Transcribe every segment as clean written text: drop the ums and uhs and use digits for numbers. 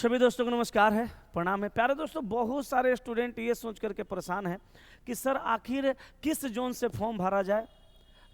सभी दोस्तों को नमस्कार है, प्रणाम है। प्यारे दोस्तों, बहुत सारे स्टूडेंट ये सोच करके परेशान हैं कि सर आखिर किस जोन से फॉर्म भरा जाए,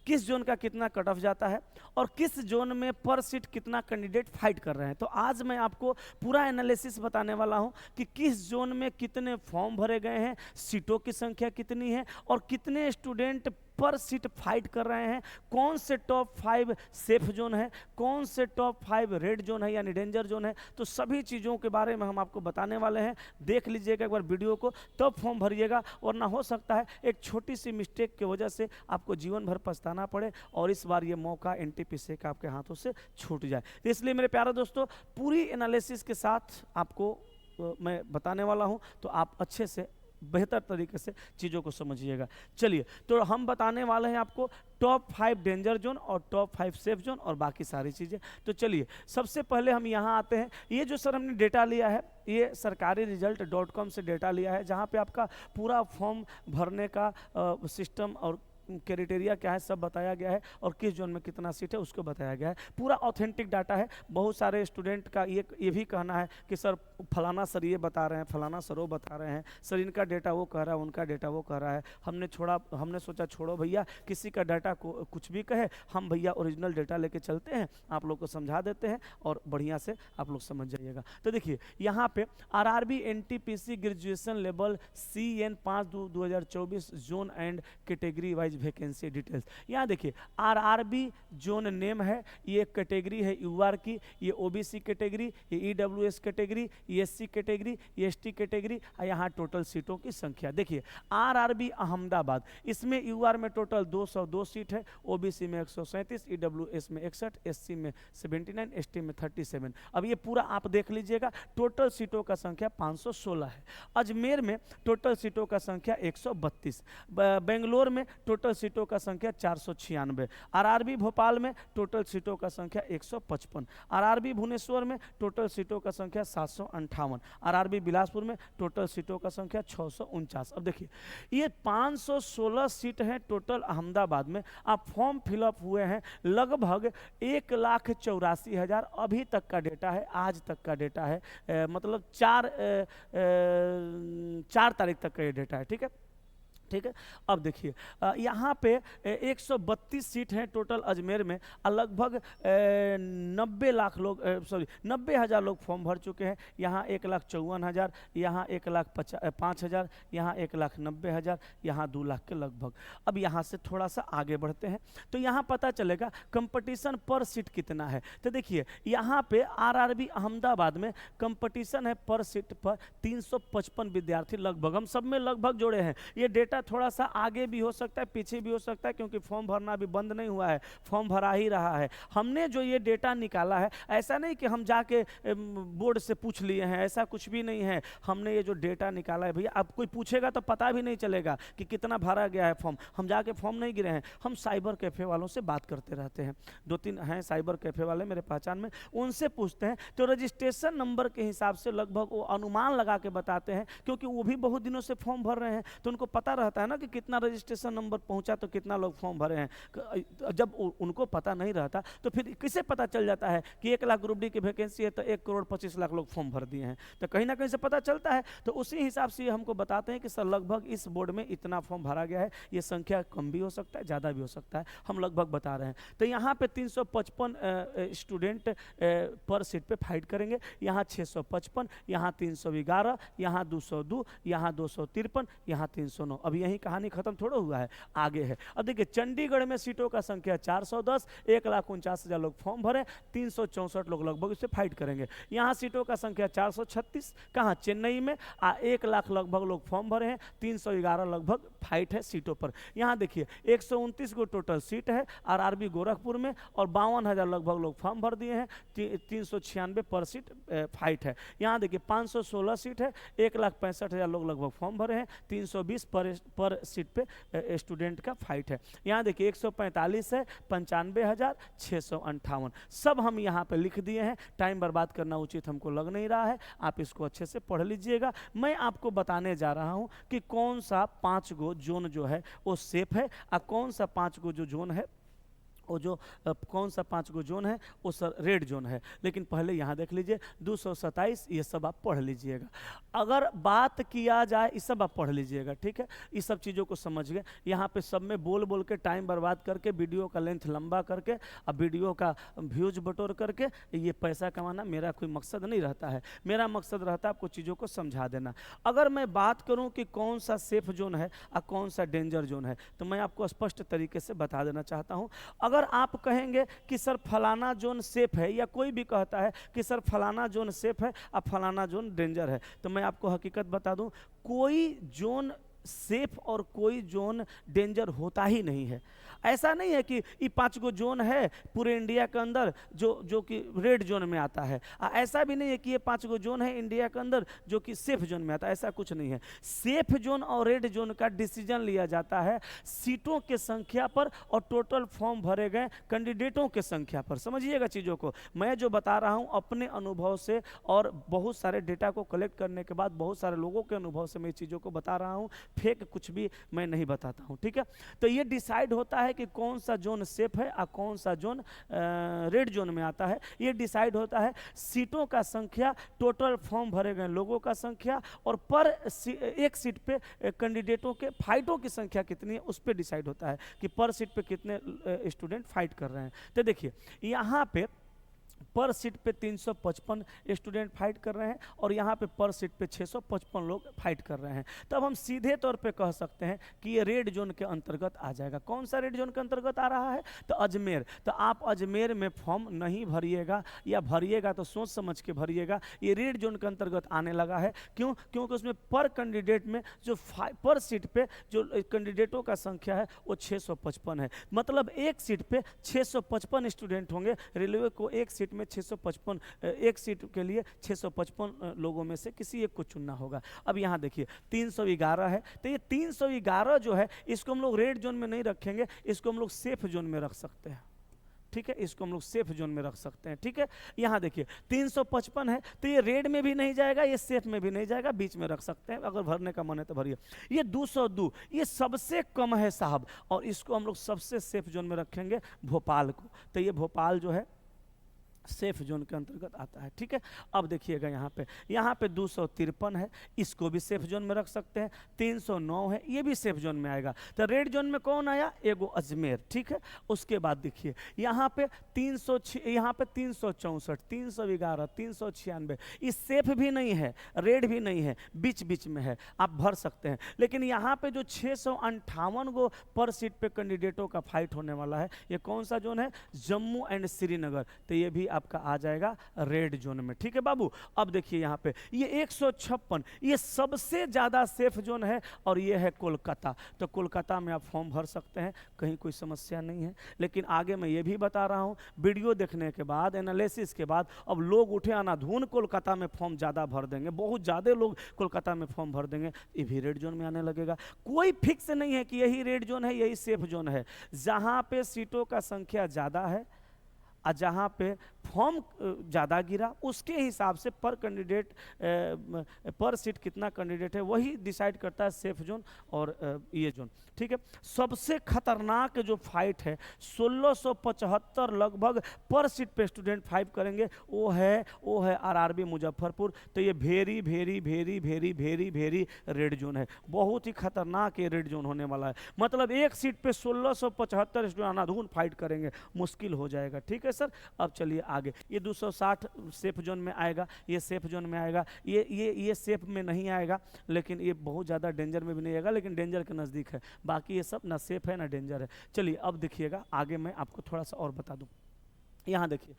किस जोन का कितना कट ऑफ जाता है और किस जोन में पर सीट कितना कैंडिडेट फाइट कर रहे हैं। तो आज मैं आपको पूरा एनालिसिस बताने वाला हूं कि किस जोन में कितने फॉर्म भरे गए हैं, सीटों की संख्या कितनी है और कितने स्टूडेंट पर सीट फाइट कर रहे हैं, कौन से टॉप 5 सेफ जोन है, कौन से टॉप 5 रेड जोन है यानी डेंजर जोन है। तो सभी चीज़ों के बारे में हम आपको बताने वाले हैं। देख लीजिएगा एक बार वीडियो को, तब फॉर्म भरिएगा, वरना हो सकता है एक छोटी सी मिस्टेक की वजह से आपको जीवन भर पछताना पड़े और इस बार ये मौका एनटीपीसी का आपके हाथों से छूट जाए। तो इसलिए मेरे प्यारे दोस्तों, पूरी एनालिसिस के साथ आपको मैं बताने वाला हूँ, तो आप अच्छे से बेहतर तरीके से चीज़ों को समझिएगा। चलिए, तो हम बताने वाले हैं आपको टॉप 5 डेंजर जोन और टॉप 5 सेफ जोन और बाकी सारी चीज़ें। तो चलिए, सबसे पहले हम यहाँ आते हैं। ये जो सर हमने डेटा लिया है, ये सरकारी रिजल्ट.com से डेटा लिया है, जहाँ पे आपका पूरा फॉर्म भरने का सिस्टम और क्राइटेरिया क्या है सब बताया गया है और किस जोन में कितना सीट है उसको बताया गया है। पूरा ऑथेंटिक डाटा है। बहुत सारे स्टूडेंट का ये भी कहना है कि सर फलाना सर ये बता रहे हैं, फलाना सर वो बता रहे हैं, सर इनका डेटा वो कह रहा है, उनका डेटा वो कह रहा है। हमने सोचा छोड़ो भैया, किसी का डाटा को कुछ भी कहे, हम भैया ओरिजिनल डेटा लेके चलते हैं, आप लोग को समझा देते हैं और बढ़िया से आप लोग समझ जाइएगा। तो देखिए यहाँ पे RRB NTPC graduation level CN 5/2/2024 zone and category wise vacancy details. यहाँ देखिए आरआरबी जोन नेम है, ये कैटेगरी है यूआर की, ये ओबीसी कैटेगरी, ये ईडब्ल्यूएस कैटेगरी, ये एससी कैटेगरी, ये एसटी कैटेगरी, और यहाँ टोटल सीटों की संख्या देखिए। आरआरबी अहमदाबाद, इसमें यूआर में टोटल 202 सीट है, ओबीसी में 137, ईडब्ल्यूएस में 61, एससी में 79, एसटी में 37। अब ये पूरा आप देख लीजिएगा। टोटल सीटों का संख्या 516 है। अजमेर में टोटल सीटों का संख्या 132, बेंगलोर में टोटल सीटों का संख्या 496, आरआरबी भोपाल में टोटल सीटों का संख्या 155, आरआरबी भुवनेश्वर में टोटल सीटों का संख्या 758, आरआरबी बिलासपुर में टोटल सीटों का संख्या 649। अब देखिए ये 516 सीट हैं टोटल अहमदाबाद में। आप फॉर्म फिलअप हुए हैं लगभग 1,84,000 अभी तक का डेटा है, आज तक का डेटा है, मतलब 4 तारीख तक का ये डेटा है। ठीक है, ठीक है। अब देखिए यहाँ पे 132 सीट हैं टोटल अजमेर में, लगभग 90,000 लोग फॉर्म भर चुके हैं। यहाँ 1,54,000, यहाँ 1,05,000, यहाँ 1,90,000, यहाँ 2 लाख के लगभग। अब यहाँ से थोड़ा सा आगे बढ़ते हैं तो यहाँ पता चलेगा कंपटीशन पर सीट कितना है। तो देखिए यहाँ पे आरआरबी अहमदाबाद में कंपटीशन है पर सीट पर 355 विद्यार्थी लगभग। हम सब में लगभग जोड़े हैं। ये डेटा थोड़ा सा आगे भी हो सकता है, पीछे भी हो सकता है, क्योंकि फॉर्म भरना अभी बंद नहीं हुआ है, फॉर्म भरा ही रहा है। हमने जो ये डेटा निकाला है, ऐसा नहीं कि हम जाके बोर्ड से पूछ लिए हैं, ऐसा कुछ भी नहीं है। हमने ये जो डेटा निकाला है भैया, अब कोई पूछेगा तो पता भी नहीं चलेगा कि कितना भरा गया है फॉर्म। हम जाके फॉर्म नहीं गिरे हैं, हम साइबर कैफे वालों से बात करते रहते हैं। 2-3 हैं साइबर कैफे वाले मेरे पहचान में, उनसे पूछते हैं तो रजिस्ट्रेशन नंबर के हिसाब से लगभग वो अनुमान लगा के बताते हैं, क्योंकि वो भी बहुत दिनों से फॉर्म भर रहे हैं, तो उनको पता रहता है ना कि कितना रजिस्ट्रेशन नंबर पहुंचा तो कितना लोग फॉर्म भरे हैं। जब उनको पता नहीं रहता तो फिर किसे पता चल जाता है कि 1 लाख ग्रुप डी की वैकेंसी है तो 1,25,00,000 लोग फॉर्म भर दिए हैं, तो कहीं ना कहीं से पता चलता है। तो उसी हिसाब से हमको बताते हैं कि सर लगभग इस बोर्ड में इतना फॉर्म भरा गया है। ये संख्या कम भी हो सकता है, ज़्यादा भी हो सकता है, हम लगभग बता रहे हैं। तो यहाँ पे 355 स्टूडेंट पर सीट पे फाइट करेंगे, यहाँ 655, यहाँ 311, यहाँ 202, यहाँ 253, यहाँ 309। अब यही कहानी खत्म थोड़ा हुआ है, आगे है। अब देखिए चंडीगढ़ में सीटों का संख्या 410, 1,49,000 लोग फॉर्म भरे, 364 लोग लगभग इससे फाइट करेंगे। यहाँ सीटों का संख्या 436, कहाँ चेन्नई में 1 लाख लगभग लोग फॉर्म भरे हैं, 311 लगभग फाइट है सीटों पर। यहाँ देखिए 129 को टोटल सीट है आरआरबी गोरखपुर में और 52,000 लगभग लोग फॉर्म भर दिए हैं, 396 पर सीट फाइट है। यहाँ देखिए 516 सीट है, 1,65,000 लोग लगभग फॉर्म भरे हैं, 320 पर सीट पे स्टूडेंट का फाइट है। यहाँ देखिए 145 है, 95,658। सब हम यहाँ पे लिख दिए हैं, टाइम बर्बाद करना उचित हमको लग नहीं रहा है, आप इसको अच्छे से पढ़ लीजिएगा। मैं आपको बताने जा रहा हूँ कि कौन सा 5 गो जोन जो है वो सेफ है और कौन सा 5 गो जो जोन है वो जो कौन सा 5 गो जोन है वो सर रेड जोन है। लेकिन पहले यहाँ देख लीजिए 227, ये सब आप पढ़ लीजिएगा। अगर बात किया जाए, ये सब आप पढ़ लीजिएगा, ठीक है, ये सब चीज़ों को समझ गए। यहाँ पे सब में बोल बोल के टाइम बर्बाद करके, वीडियो का लेंथ लंबा करके, अब वीडियो का व्यूज बटोर करके ये पैसा कमाना मेरा कोई मकसद नहीं रहता है। मेरा मकसद रहता है आपको चीज़ों को समझा देना। अगर मैं बात करूँ कि कौन सा सेफ जोन है और कौन सा डेंजर जोन है, तो मैं आपको स्पष्ट तरीके से बता देना चाहता हूँ। अगर आप कहेंगे कि सर फलाना जोन सेफ है, या कोई भी कहता है कि सर फलाना जोन सेफ है और फलाना जोन डेंजर है, तो मैं आपको हकीकत बता दूं, कोई जोन सेफ और कोई जोन डेंजर होता ही नहीं है। ऐसा नहीं है कि ये 5 गो जोन है पूरे इंडिया के अंदर जो कि रेड जोन में आता है, ऐसा भी नहीं है कि ये 5 गो जोन है इंडिया के अंदर जो कि सेफ जोन में आता है, ऐसा कुछ नहीं है। सेफ जोन और रेड जोन का डिसीजन लिया जाता है सीटों के संख्या पर और टोटल फॉर्म भरे गए कैंडिडेटों के संख्या पर। समझिएगा चीज़ों को, मैं जो बता रहा हूँ अपने अनुभव से और बहुत सारे डेटा को कलेक्ट करने के बाद बहुत सारे लोगों के अनुभव से मैं चीज़ों को बता रहा हूँ, फेक कुछ भी मैं नहीं बताता हूँ, ठीक है। तो ये डिसाइड होता है कि कौन सा जोन सेफ है और कौन सा जोन रेड जोन में आता है। ये डिसाइड होता है सीटों का संख्या, टोटल फॉर्म भरे गए लोगों का संख्या और पर एक सीट पे कैंडिडेटों के फाइटों की संख्या कितनी है उस पर डिसाइड होता है कि पर सीट पे कितने स्टूडेंट फाइट कर रहे हैं। तो देखिए यहाँ पे पर सीट पे 355 स्टूडेंट फाइट कर रहे हैं और यहाँ पे पर सीट पे 655 लोग फाइट कर रहे हैं। तब हम सीधे तौर पे कह सकते हैं कि ये रेड जोन के अंतर्गत आ जाएगा। कौन सा रेड जोन के अंतर्गत आ रहा है? तो अजमेर। तो आप अजमेर में फॉर्म नहीं भरिएगा, या भरिएगा तो सोच समझ के भरिएगा। ये रेड जोन के अंतर्गत आने लगा है। क्यों? क्योंकि उसमें पर कैंडिडेट में जो पर सीट पे जो कैंडिडेटों का संख्या है वो 655 है। मतलब एक सीट पे 655 स्टूडेंट होंगे। रेलवे को एक सीट में 655, एक सीट के लिए 655 लोगों में से किसी एक को चुनना होगा। अब यहाँ देखिए 311 है, तो ये 311 जो है इसको हम लोग रेड जोन में नहीं रखेंगे, इसको हम लोग सेफ जोन में रख सकते हैं, ठीक है। इसको हम लोग सेफ जोन में रख सकते हैं, ठीक है। यहाँ देखिए 355 है, तो ये रेड में भी नहीं जाएगा, ये सेफ में भी नहीं जाएगा, बीच में रख सकते हैं। अगर भरने का मन है तो भरिए। ये 202 ये सबसे कम है साहब, और इसको हम लोग सबसे सेफ जोन में रखेंगे भोपाल को। तो ये भोपाल जो है सेफ जोन के अंतर्गत आता है, ठीक है। अब देखिएगा यहाँ पे 253 है, इसको भी सेफ जोन में रख सकते हैं। 309 है, ये भी सेफ जोन में आएगा। तो रेड जोन में कौन आया? एगो अजमेर, ठीक है। उसके बाद देखिए यहाँ पे 364, 311, 396, ये सेफ भी नहीं है, रेड भी नहीं है, बीच बीच में है, आप भर सकते हैं। लेकिन यहाँ पे जो 658 गो पर सीट पे कैंडिडेटों का फाइट होने वाला है, ये कौन सा जोन है? जम्मू एंड श्रीनगर। तो ये भी आपका आ जाएगा रेड जोन में, ठीक है बाबू। अब देखिए यहाँ पे ये 156, ये सबसे ज्यादा सेफ जोन है, और ये है कोलकाता। तो कोलकाता में आप फॉर्म भर सकते हैं, कहीं कोई समस्या नहीं है। लेकिन आगे मैं ये भी बता रहा हूँ, वीडियो देखने के बाद, एनालिसिस के बाद, अब लोग उठे अनाधून कोलकाता में फॉर्म ज्यादा भर देंगे, बहुत ज्यादा लोग कोलकाता में फॉर्म भर देंगे, ये भी रेड जोन में आने लगेगा। कोई फिक्स नहीं है कि यही रेड जोन है, यही सेफ जोन है। जहां पे सीटों का संख्या ज्यादा है और जहाँ पे फॉर्म ज़्यादा गिरा, उसके हिसाब से पर कैंडिडेट पर सीट कितना कैंडिडेट है वही डिसाइड करता है सेफ जोन और ये जोन, ठीक है। सबसे खतरनाक जो फाइट है 1675 लगभग पर सीट पे स्टूडेंट फाइट करेंगे, वो है आरआरबी मुजफ्फरपुर। तो ये very very very very very very red zone है, बहुत ही खतरनाक ये रेड जोन होने वाला है। मतलब एक सीट पे 1675 स्टूडेंट अनाधून फाइट करेंगे, मुश्किल हो जाएगा, ठीक है सर। अब चलिए आगे, ये 260 सेफ जोन में आएगा, ये सेफ जोन में आएगा, ये सेफ में नहीं आएगा, लेकिन ये बहुत ज़्यादा डेंजर में भी नहीं आएगा, लेकिन डेंजर के नज़दीक है। बाकी ये सब ना सेफ है ना डेंजर है। चलिए अब देखिएगा आगे, मैं आपको थोड़ा सा और बता दूं। यहाँ देखिए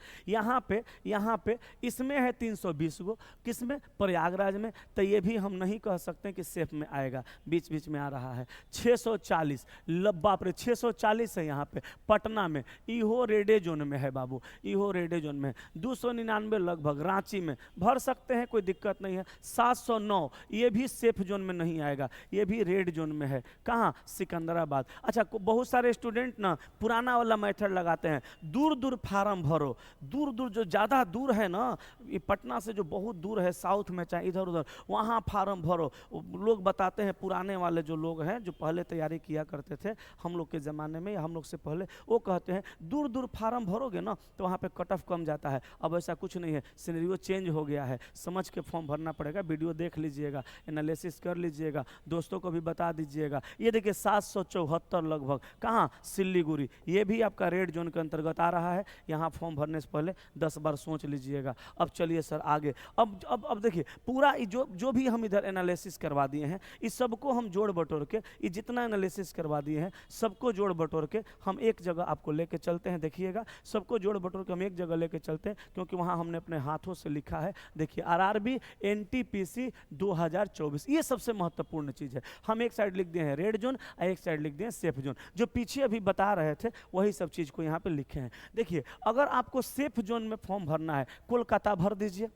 यहाँ पे इसमें है 320 गो, किसमें? प्रयागराज में। तो ये भी हम नहीं कह सकते कि सेफ में आएगा, बीच बीच में आ रहा है। 640, बाप रे 640 है यहाँ पे पटना में, इहो रेडे जोन में है बाबू, इहो रेडे जोन में। 299 लगभग रांची में, भर सकते हैं, कोई दिक्कत नहीं है। 709 ये भी सेफ जोन में नहीं आएगा, ये भी रेड जोन में है। कहाँ? सिकंदराबाद। अच्छा, बहुत सारे स्टूडेंट ना पुराना वाला मेथड लगाते हैं, दूर दूर फार्म फार्म भरो। दूर दूर जो ज़्यादा दूर है ना, ये पटना से जो बहुत दूर है साउथ में, चाहे इधर उधर, वहाँ फार्म भरो। लोग बताते हैं, पुराने वाले जो लोग हैं जो पहले तैयारी किया करते थे हम लोग के ज़माने में या हम लोग से पहले, वो कहते हैं दूर दूर फार्म भरोगे ना तो वहाँ पे कट ऑफ कम जाता है। अब ऐसा कुछ नहीं है, सिनेरियो चेंज हो गया है, समझ के फॉर्म भरना पड़ेगा। वीडियो देख लीजिएगा, एनालिसिस कर लीजिएगा, दोस्तों को भी बता दीजिएगा। ये देखिए 774 लगभग, कहाँ, सिल्लीगुड़ी, ये भी आपका रेड जोन के अंतर्गत आ रहा है। यहाँ फॉर्म भरने से पहले 10 बार सोच लीजिएगा। अब चलिए सर आगे, अब देखिए पूरा जो भी हम इधर एनालिसिस करवा दिए हैं, इस सबको हम जोड़ बटोर के, ये जितना एनालिसिस करवा दिए हैं सबको जोड़ बटोर के हम एक जगह आपको लेके चलते हैं। देखिएगा, सबको जोड़ बटोर के हम एक जगह लेके चलते हैं, क्योंकि वहाँ हमने अपने हाथों से लिखा है। देखिए आरआरबी एनटीपीसी 2024, ये सबसे महत्वपूर्ण चीज़ है। हम एक साइड लिख दिए हैं रेड जोन और एक साइड लिख दिए हैं सेफ जोन। जो पीछे अभी बता रहे थे वही सब चीज़ को यहाँ पे लिखे हैं। देखिए अगर आपको सेफ जोन में फॉर्म भरना है, कोलकाता भर दीजिए,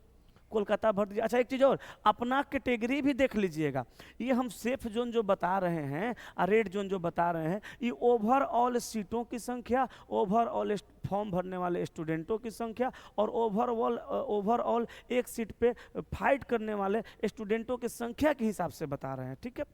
कोलकाता भर दीजिए। अच्छा एक चीज़ और, अपना कैटेगरी भी देख लीजिएगा। ये हम सेफ जोन जो बता रहे हैं और रेड जोन जो बता रहे हैं, ये ओवरऑल सीटों की संख्या, ओवरऑल फॉर्म भरने वाले स्टूडेंटों की संख्या और ओवरऑल एक सीट पे फाइट करने वाले स्टूडेंटों की संख्या के हिसाब से बता रहे हैं। ठीक है,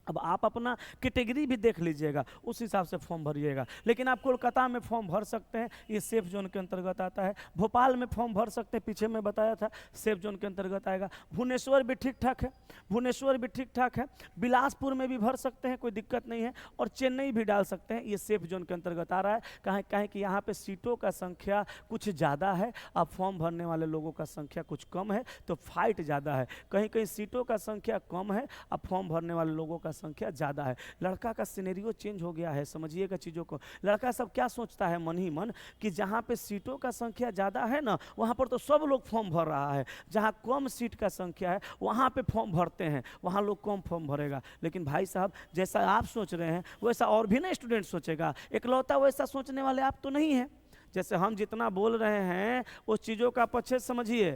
अब आप अपना कैटेगरी भी देख लीजिएगा, उस हिसाब से फॉर्म भरिएगा। लेकिन आप कोलकाता में फॉर्म भर सकते हैं, ये सेफ जोन के अंतर्गत आता है। भोपाल में फॉर्म भर सकते हैं, पीछे मैं बताया था सेफ जोन के अंतर्गत आएगा। भुवनेश्वर भी ठीक ठाक है, भुवनेश्वर भी ठीक ठाक है। बिलासपुर में भी भर सकते हैं, कोई दिक्कत नहीं है। और चेन्नई भी डाल सकते हैं, ये सेफ जोन के अंतर्गत आ रहा है। कहें कि यहाँ पर सीटों का संख्या कुछ ज़्यादा है, अब फॉर्म भरने वाले लोगों का संख्या कुछ कम है, तो फाइट ज़्यादा है। कहीं कहीं सीटों का संख्या कम है, अब फॉर्म भरने वाले लोगों का संख्या ज़्यादा है। लड़का का सिनेरियो चेंज हो गया है, समझिएगा चीज़ों को। लड़का सब क्या सोचता है मन ही मन कि जहाँ पे सीटों का संख्या ज़्यादा है ना, वहाँ पर तो सब लोग फॉर्म भर रहा है। जहाँ कम सीट का संख्या है वहाँ पे फॉर्म भरते हैं, वहाँ लोग कम फॉर्म भरेगा। लेकिन भाई साहब, जैसा आप सोच रहे हैं वैसा और भी ना स्टूडेंट सोचेगा। इकलौता वैसा सोचने वाले आप तो नहीं हैं। जैसे हम जितना बोल रहे हैं उस चीज़ों का पक्षे समझिए,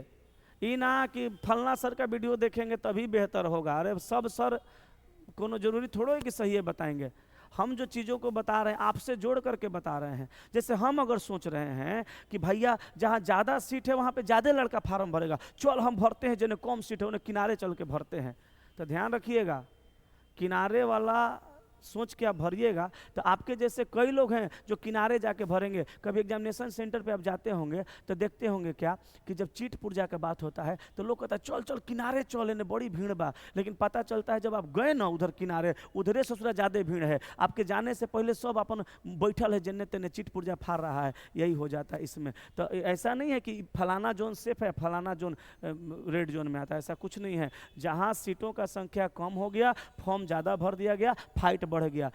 ये ना कि फलना सर का वीडियो देखेंगे तभी बेहतर होगा। अरे सब सर कोनो जरूरी थोड़ा है कि सही है बताएंगे। हम जो चीज़ों को बता रहे हैं आपसे जोड़ करके बता रहे हैं। जैसे हम अगर सोच रहे हैं कि भैया जहाँ ज़्यादा सीट है वहाँ पे ज़्यादा लड़का फार्म भरेगा, चल हम भरते हैं, जिन्हें कम सीट है उन्हें किनारे चल के भरते हैं। तो ध्यान रखिएगा, किनारे वाला सोच के आप भरिएगा। तो आपके जैसे कई लोग हैं जो किनारे जाके भरेंगे। कभी एग्जामिनेशन सेंटर पे आप जाते होंगे तो देखते होंगे क्या कि जब चीट पुर्जा का बात होता है तो लोग कहता है चल चल किनारे चल, ने बड़ी भीड़ बा। लेकिन पता चलता है जब आप गए ना उधर किनारे, उधरे से ज़्यादा भीड़ है। आपके जाने से पहले सब अपन बैठल है जन्ने तेने चीट पुर्जा फाड़ रहा है, यही हो जाता है इसमें। तो ऐसा नहीं है कि फलाना जोन सेफ है, फलाना जोन रेड जोन में आता है, ऐसा कुछ नहीं है। जहाँ सीटों का संख्या कम हो गया, फॉर्म ज़्यादा भर दिया गया, फाइट बढ़ गया,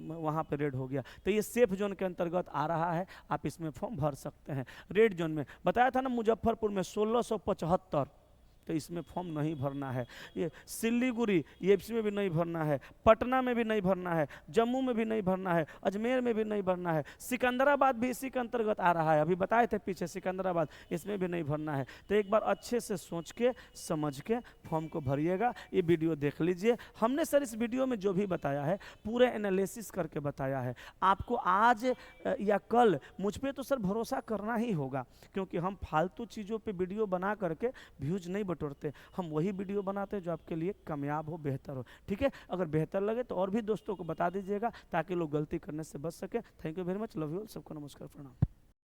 वहाँ पे रेड हो गया, तो ये सेफ जोन के अंतर्गत आ रहा है। आप इसमें फॉर्म भर सकते हैं। रेड जोन में बताया था ना मुजफ्फरपुर में 1675, तो इसमें फॉर्म नहीं भरना है। ये सिल्लीगुड़ी, ये इसमें भी नहीं भरना है। पटना में भी नहीं भरना है, जम्मू में भी नहीं भरना है, अजमेर में भी नहीं भरना है। सिकंदराबाद भी इसी के अंतर्गत आ रहा है, अभी बताए थे पीछे सिकंदराबाद, इसमें भी नहीं भरना है। तो एक बार अच्छे से सोच के समझ के फॉर्म को भरिएगा। ये वीडियो देख लीजिए। हमने सर इस वीडियो में जो भी बताया है पूरे एनालिसिस करके बताया है। आपको आज या कल मुझ पर तो सर भरोसा करना ही होगा, क्योंकि हम फालतू चीज़ों पर वीडियो बना करके व्यूज नहीं बटोरते। हम वही वीडियो बनाते हैं जो आपके लिए कामयाब हो, बेहतर हो। ठीक है, अगर बेहतर लगे तो और भी दोस्तों को बता दीजिएगा ताकि लोग गलती करने से बच सके। Thank you very much, love you all, सबको नमस्कार, प्रणाम।